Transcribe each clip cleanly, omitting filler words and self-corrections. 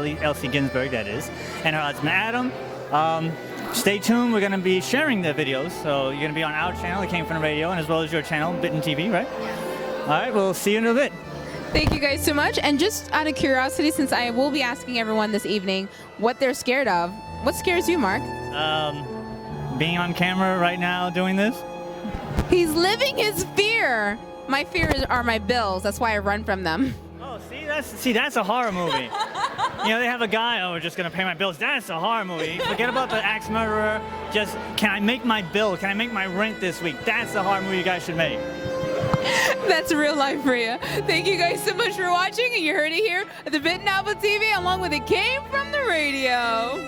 Elsy Ginsberg, that is, and her husband Adam. Stay tuned. We're going to be sharing the videos, so you're going to be on our channel, It Came From the Radio, and as well as your channel, Bitten TV, right? All right, we'll see you in a bit. Thank you guys so much. And just out of curiosity, since I will be asking everyone this evening what they're scared of, what scares you, Mark? Being on camera right now doing this. He's living his fear. My fears are my bills. That's why I run from them. Oh, that's a horror movie. You know, they have a guy, oh, we're just going to pay my bills. That's a horror movie. Forget about the axe murderer. Just, can I make my bill? Can I make my rent this week? That's the horror movie you guys should make. That's real life for you. Thank you guys so much for watching, and you heard it here at the Bitten Apple TV, along with It Came From the Radio.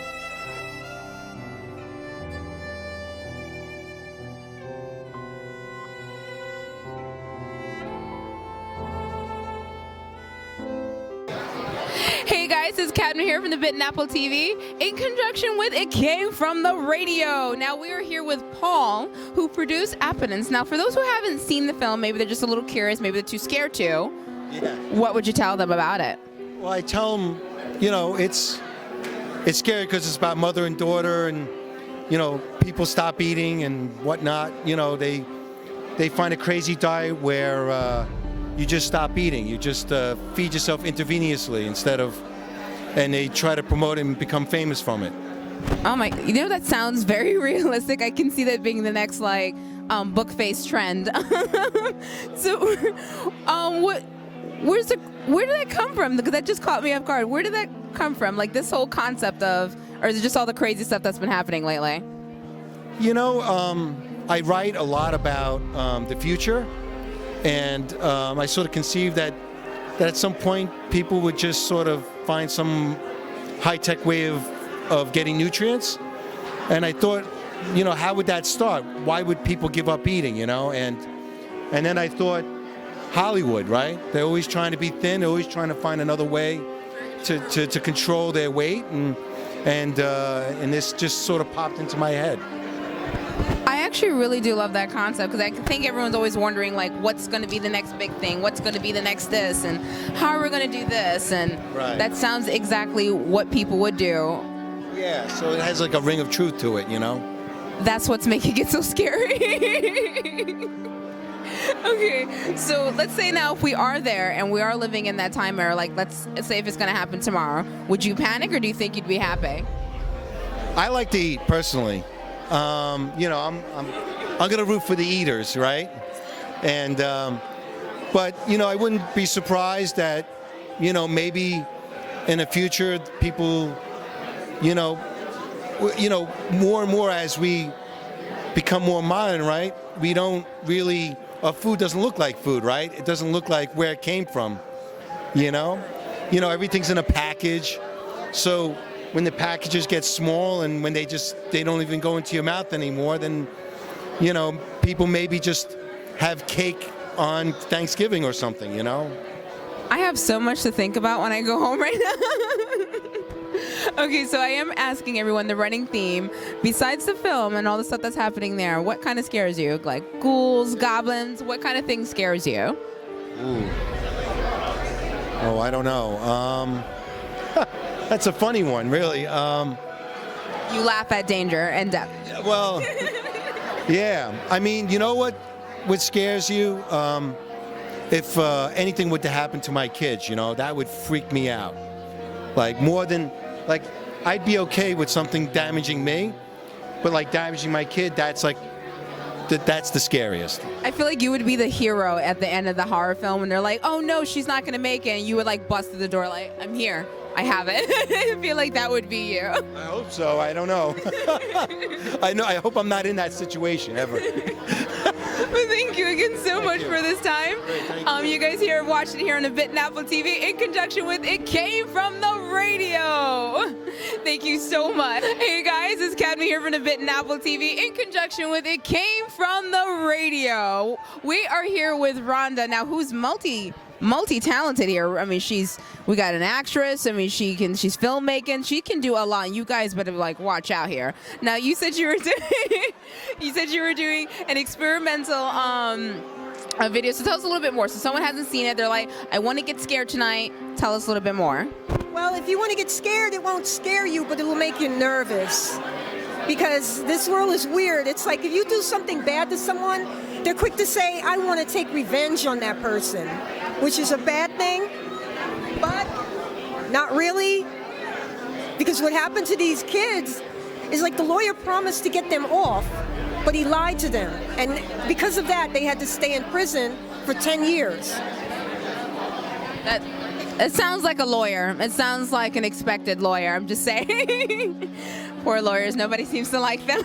Hey guys, it's Captain here from the Bitten Apple TV in conjunction with It Came From the Radio. Now we are here with Paul, who produced Appetence. Now for those who haven't seen the film, maybe they're just a little curious, maybe they're too scared to. Yeah. What would you tell them about it? Well, I tell them, you know, it's scary because it's about mother and daughter, and you know, people stop eating and whatnot. You know, they find a crazy diet where you just stop eating. You just feed yourself intravenously instead of, and they try to promote it and become famous from it. Oh my, you know, that sounds very realistic. I can see that being the next like book face trend. So, where did that come from? Because that just caught me off guard. Where did that come from? Like this whole concept of, or is it just all the crazy stuff that's been happening lately? You know, I write a lot about the future. And I sort of conceived that at some point people would just sort of find some high-tech way of getting nutrients. And I thought, you know, how would that start? Why would people give up eating, you know? And then I thought, Hollywood, right? They're always trying to be thin. They're always trying to find another way to control their weight. And this just sort of popped into my head. I actually really do love that concept, because I think everyone's always wondering, like, what's going to be the next big thing? What's going to be the next this? And how are we going to do this? And right. That sounds exactly what people would do. Yeah, so it has like a ring of truth to it, you know? That's what's making it so scary. Okay, so let's say now if we are there and we are living in that time era, like let's say if it's going to happen tomorrow, would you panic or do you think you'd be happy? I like to eat personally. You know, I'm gonna root for the eaters, right? And but you know, I wouldn't be surprised that, you know, maybe in the future people, you know, more and more as we become more modern, right? We don't really, our food doesn't look like food, right? It doesn't look like where it came from, you know? You know, everything's in a package, so when the packages get small and when they don't even go into your mouth anymore, then, you know, people maybe just have cake on Thanksgiving or something, you know? I have so much to think about when I go home right now. Okay, so I am asking everyone the running theme, besides the film and all the stuff that's happening there, what kind of scares you? Like ghouls, goblins, what kind of thing scares you? Ooh. Oh, I don't know. That's a funny one, really. You laugh at danger and death. Well, yeah. I mean, you know what scares you? if anything were to happen to my kids, you know, that would freak me out. Like more than, like, I'd be okay with something damaging me, but like damaging my kid, that's like, that's the scariest. I feel like you would be the hero at the end of the horror film when they're like, oh no, she's not gonna make it, and you would like bust through the door like, I'm here, I have it. I feel like that would be you. I hope so, I don't know. I hope I'm not in that situation ever. Well, thank you again so much for this time. You guys here watching it here on the Bitten Apple TV in conjunction with It Came From the Radio. Thank you so much. Hey guys, it's Cadme here from the Bitten Apple TV in conjunction with It Came From the Radio. We are here with Ronda, now who's multi-talented here. I mean, we got an actress. I mean, she's filmmaking. She can do a lot. You guys better like watch out here. Now, you said you were doing an experimental video. So tell us a little bit more. So someone hasn't seen it. They're like, I want to get scared tonight. Tell us a little bit more. Well, if you want to get scared, it won't scare you, but it will make you nervous. Because this world is weird. It's like if you do something bad to someone, they're quick to say, I want to take revenge on that person, which is a bad thing, but not really. Because what happened to these kids is like the lawyer promised to get them off, but he lied to them. And because of that, they had to stay in prison for 10 years. It sounds like a lawyer. It sounds like an expected lawyer. I'm just saying. Poor lawyers. Nobody seems to like them.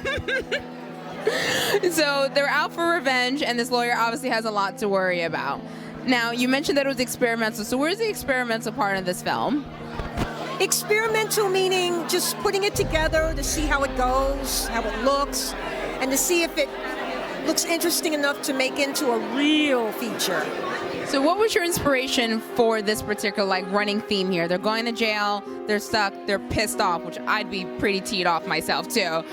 So they're out for revenge, and this lawyer obviously has a lot to worry about. Now, you mentioned that it was experimental. So where's the experimental part of this film? Experimental meaning just putting it together to see how it goes, how it looks, and to see if it looks interesting enough to make into a real feature. So what was your inspiration for this particular like running theme here? They're going to jail, they're stuck, they're pissed off, which I'd be pretty teed off myself too.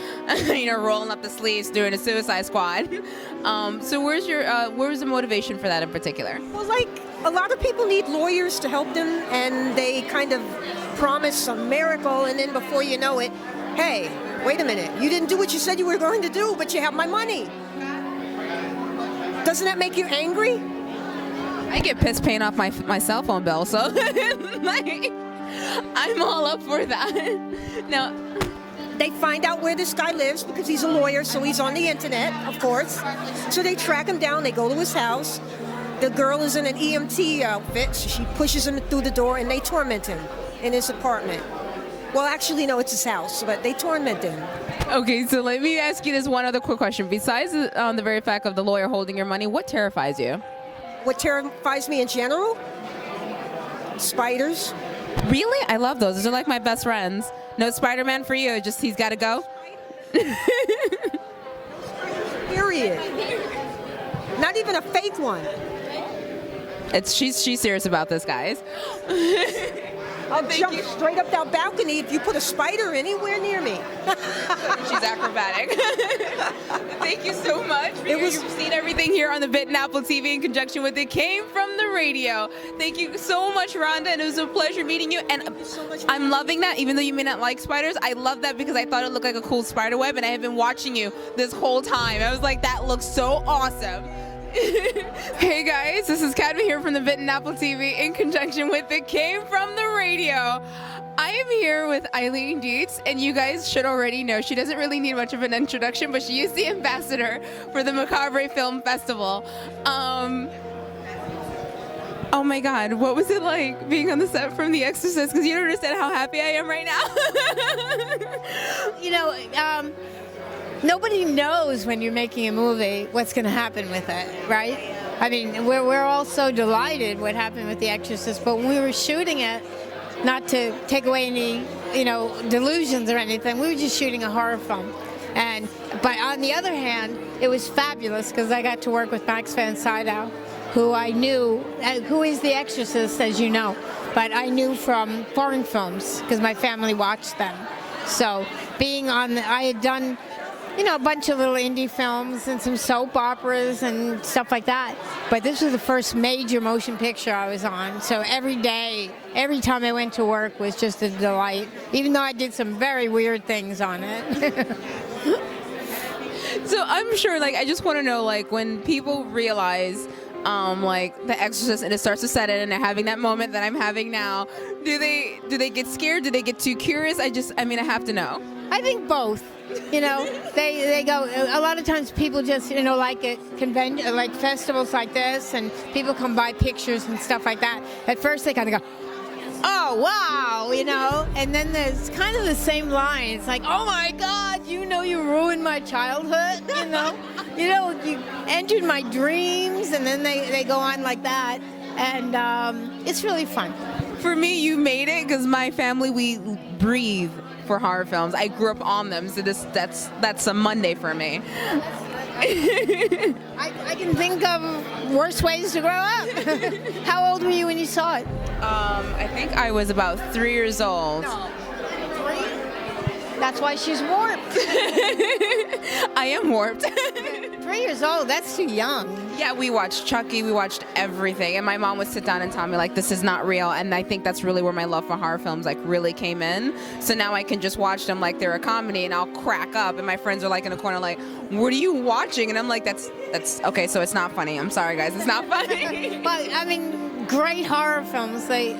You know, rolling up the sleeves, doing a Suicide Squad. So where's the motivation for that in particular? Well, like a lot of people need lawyers to help them, and they kind of promise some miracle, and then before you know it, hey, wait a minute, you didn't do what you said you were going to do, but you have my money. Doesn't that make you angry? I get pissed paying off my cell phone bill, so like, I'm all up for that. Now, they find out where this guy lives because he's a lawyer, so he's on the internet, of course. So they track him down, they go to his house. The girl is in an EMT outfit, so she pushes him through the door, and they torment him in his apartment. Well, actually, no, it's his house, but they torment him. Okay, so let me ask you this one other quick question. Besides the very fact of the lawyer holding your money, what terrifies you? What terrifies me in general? Spiders. Really? I love those. Those are like my best friends. No Spider-Man for you, just he's got to go? Period. Not even a fake one. She's serious about this, guys. I'll jump straight up that balcony if you put a spider anywhere near me. She's acrobatic. Thank you so much. You've seen everything here on the Bitten Apple TV in conjunction with It Came From the Radio. Thank you so much, Ronda, and it was a pleasure meeting you. And I'm loving that, even though you may not like spiders. I love that because I thought it looked like a cool spider web, and I have been watching you this whole time. I was like, that looks so awesome. Hey guys, this is Cadme here from the Bitten Apple TV in conjunction with It Came From the Radio. I am here with Eileen Dietz, and you guys should already know she doesn't really need much of an introduction, but she is the ambassador for the Macabre Film Festival. Oh my God, what was it like being on the set from The Exorcist? Because you don't understand how happy I am right now. You know, nobody knows when you're making a movie what's going to happen with it, right? I mean, we're all so delighted what happened with The Exorcist, but when we were shooting it, not to take away any, delusions or anything, we were just shooting a horror film. But on the other hand, it was fabulous because I got to work with Max von Sydow, who I knew, who is The Exorcist, as you know, but I knew from foreign films because my family watched them. So I had done a bunch of little indie films and some soap operas and stuff like that. But this was the first major motion picture I was on. So every day, every time I went to work was just a delight, even though I did some very weird things on it. So I'm sure, I just want to know, when people realize like The Exorcist, and it starts to set in, and they're having that moment that I'm having now. Do they get scared? Do they get too curious? I have to know. I think both. You know, they go. A lot of times people just, you know, like at convention, like festivals like this, and people come buy pictures and stuff like that. At first, they kind of go, "Oh wow," you know, and then there's kind of the same line. It's like, "Oh my God, you know, you ruined my childhood," you know, you entered my dreams, and then they go on like that, and it's really fun. For me, you made it, because my family, we breathe for horror films. I grew up on them, so that's a Monday for me. I can think of worse ways to grow up. How old were you when you saw it? I think I was about 3 years old. No. 3? That's why she's warped. I am warped. 3 years old, that's too young. Yeah, we watched Chucky, we watched everything, and my mom would sit down and tell me, like, this is not real, and I think that's really where my love for horror films, like, really came in. So now I can just watch them like they're a comedy, and I'll crack up, and my friends are, like, in the corner, like, what are you watching? And I'm like, that's okay, so it's not funny. I'm sorry, guys, it's not funny. But, I mean, great horror films, they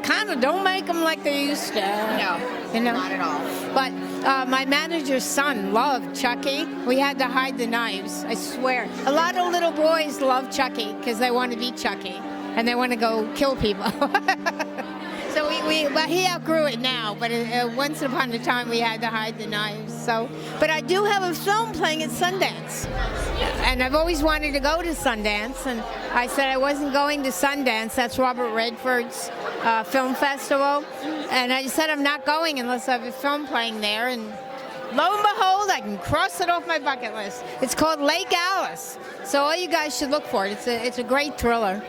kind of don't make them like they used to. No, you know? not at all. But my manager's son loved Chucky. We had to hide the knives, I swear. A lot of little boys love Chucky because they want to be Chucky and they want to go kill people. So but he outgrew it now, but once upon a time we had to hide the knives. So, but I do have a film playing at Sundance. And I've always wanted to go to Sundance, and I said I wasn't going to Sundance. That's Robert Redford's film festival. And I said I'm not going unless I have a film playing there. And lo and behold, I can cross it off my bucket list. It's called Lake Alice. So all you guys should look for it. It's a great thriller.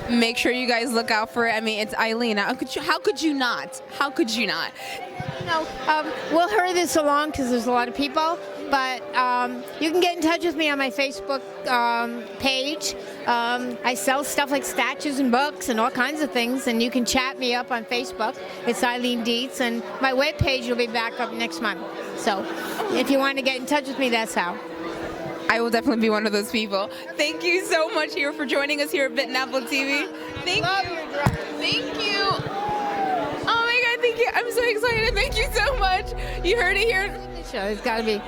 Make sure you guys look out for it. I mean, it's Eileen. How could you not? How could you not? You know, we'll hurry this along because there's a lot of people. But you can get in touch with me on my Facebook page. I sell stuff like statues and books and all kinds of things, and you can chat me up on Facebook. It's Eileen Dietz, and my webpage will be back up next month. So if you want to get in touch with me, that's how. I will definitely be one of those people. Thank you so much here for joining us here at Bitten Apple TV. Thank you. Thank you. Oh my God, thank you. I'm so excited. Thank you so much. You heard it here. It's got to be.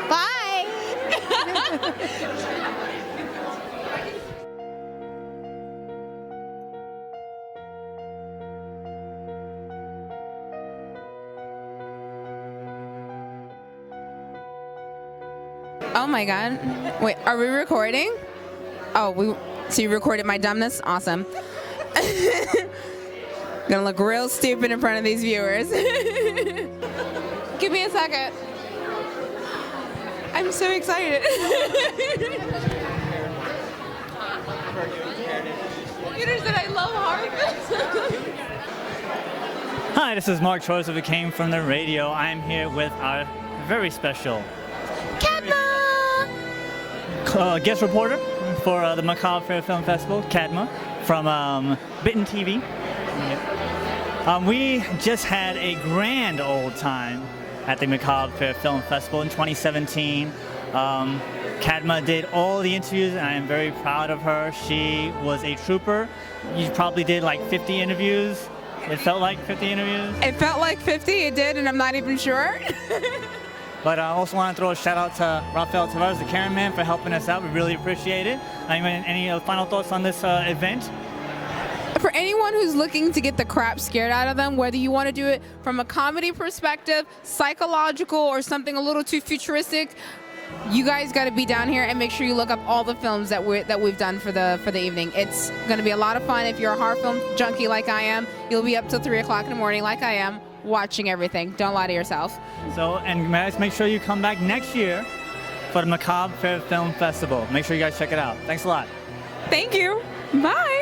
Bye. Oh my God. Wait, are we recording? Oh, so you recorded my dumbness? Awesome. Gonna look real stupid in front of these viewers. Give me a second. I'm so excited. Peter said I love horror films. Hi, this is Mark Torres of It Came From the Radio. I'm here with our very special guest reporter for the Macabre Faire Film Festival, Cadma, from Bitten TV. We just had a grand old time at the Macabre Faire Film Festival in 2017. Cadma did all the interviews, and I am very proud of her. She was a trooper. You probably did like 50 interviews. It felt like 50 interviews? It felt like 50, it did, and I'm not even sure. But I also want to throw a shout out to Rafael Tavares, the cameraman, for helping us out. We really appreciate it. Any final thoughts on this event? For anyone who's looking to get the crap scared out of them, whether you want to do it from a comedy perspective, psychological, or something a little too futuristic, you guys got to be down here and make sure you look up all the films that we've done for the evening. It's going to be a lot of fun. If you're a horror film junkie like I am, you'll be up till 3 o'clock in the morning like I am, watching everything. Don't lie to yourself. So, and guys, make sure you come back next year for the Macabre Faire Film Festival. Make sure you guys check it out. Thanks a lot. Thank you. Bye.